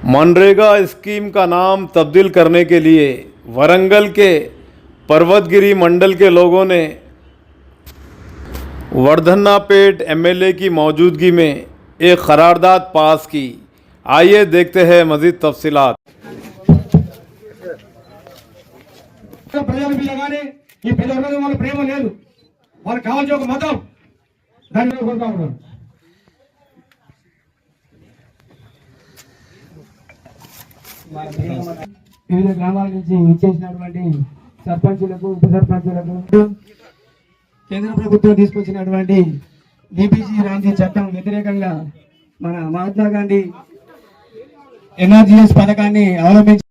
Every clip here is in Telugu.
मनरेगा स्कीम का नाम तब्दील करने के लिए वरंगल के पर्वतगिरी मंडल के लोगों ने वर्धन्नापेट एमएलए की मौजूदगी में एक करारदाद पास की। आइए देखते हैं मजीद तफसीलात। ప్రజలకు పిల్లగానే ఈ పిల్లల వాళ్ళ ప్రేమ లేదు, వాళ్ళకి కావాల్సిన ఒక మతం దాన్ని కోరుతా ఉన్నాను. వివిధ గ్రామాల నుంచి ఇచ్చేసినటువంటి సర్పంచులకు ఉప సర్పంచులకు కేంద్ర ప్రభుత్వం తీసుకొచ్చినటువంటి డిపిజి రామ్జీ చట్టం వ్యతిరేకంగా మన మహాత్మా గాంధీ ఎన్ఆర్జీఎస్ పథకాన్ని అవలంబించి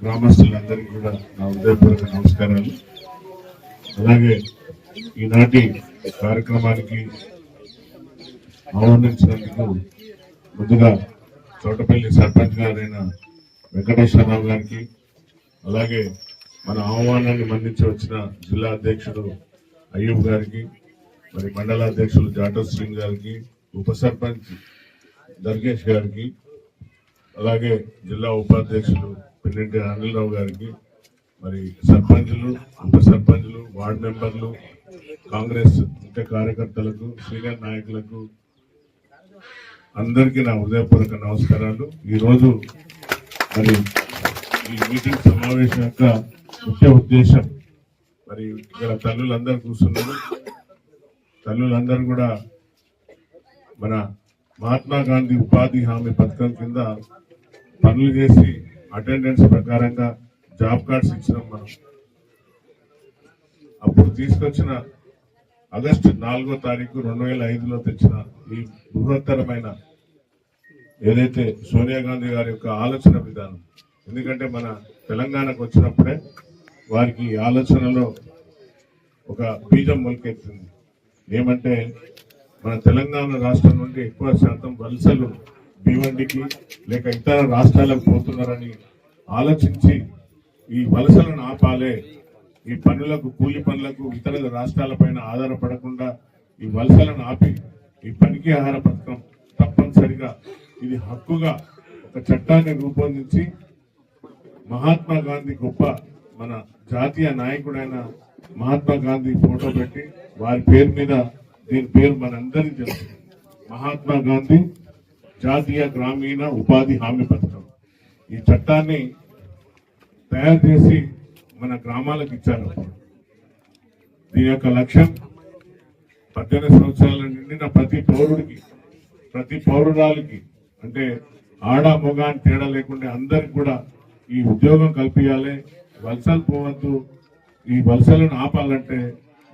గ్రామస్తులందరికీ కూడా నా హృదయపూర్వక నమస్కారాలు. అలాగే ఈనాటి కార్యక్రమానికి ఆహ్వానించినందుకు ముందుగా చోటపల్లి సర్పంచ్ గారైన వెంకటేశ్వరరావు గారికి, అలాగే మన ఆహ్వానాన్ని మన్నించి వచ్చిన జిల్లా అధ్యక్షుడు అయ్యూబ్ గారికి, మరి మండల అధ్యక్షులు జాటవ్ సింగ్ గారికి, ఉప సర్పంచ్ దర్గేష్ గారికి, అలాగే జిల్లా ఉపాధ్యక్షులు పిన్నెంటి అనిల్రావు గారికి, మరి సర్పంచులు, ఉప సర్పంచులు, వార్డు మెంబర్లు, కాంగ్రెస్ ముఖ్య కార్యకర్తలకు, సీనియర్ నాయకులకు అందరికీ నా హృదయపూర్వక నమస్కారాలు. ఈరోజు మరి ఈ మీటింగ్ సమావేశం యొక్క ముఖ్య ఉద్దేశం, మరి ఇక్కడ తల్లులందరూ కూర్చున్నారు. తల్లులందరూ కూడా మన మహాత్మా గాంధీ ఉపాధి హామీ పథకం కింద పనులు చేసి అటెండెన్స్ ప్రకారంగా జాబ్ కార్డ్స్ ఇచ్చినాం. మనం అప్పుడు తీసుకొచ్చిన ఆగస్టు 4వ తారీఖు 2005లో తెచ్చిన ఈ బృహత్తరమైన ఏదైతే సోనియా గాంధీ గారి యొక్క ఆలోచన విధానం, ఎందుకంటే మన తెలంగాణకు వచ్చినప్పుడే వారికి ఆలోచనలో ఒక బీజం మొలకెత్తింది. ఏమంటే మన తెలంగాణ రాష్ట్రం నుండి ఎక్కువ శాతం వలసలు భీవండికి లేక ఇతర రాష్ట్రాలకు పోతున్నారని ఆలోచించి ఈ వలసలను ఆపాలే, ఈ పనులకు కూలి పనులకు ఇతర రాష్ట్రాలపైన ఆధారపడకుండా ఈ వలసలను ఆపి ఈ పనికి ఆహార పథకం తప్పనిసరిగా ఇది హక్కుగా ఒక చట్టాన్ని రూపొందించి మహాత్మా గాంధీ గొప్ప మన జాతీయ నాయకుడైన మహాత్మా గాంధీ ఫోటో పెట్టి వారి పేరు మీద, దీని పేరు మనందరికీ తెలుసు, మహాత్మా గాంధీ జాతీయ గ్రామీణ ఉపాధి హామీ పథకం. ఈ చట్టాన్ని తయారు చేసి మన గ్రామాలకు ఇచ్చారు. దీని యొక్క లక్ష్యం 18 సంవత్సరాల నిండిన ప్రతి పౌరుడికి, ప్రతి పౌరురాలికి, అంటే ఆడ మొగ అని తేడా లేకుండా అందరికి కూడా ఈ ఉద్యోగం కల్పించాలి, వలసలు పోవద్దు. ఈ వలసలను ఆపాలంటే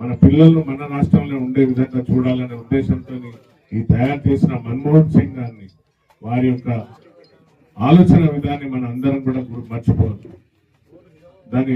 మన పిల్లలను మన రాష్ట్రంలో ఉండే విధంగా చూడాలనే ఉద్దేశంతో ఈ తయారు చేసిన మన్మోహన్ సింగ్ గారిని, వారి యొక్క ఆలోచన విధాన్ని మన అందరం కూడా మర్చిపోవద్దు. దాని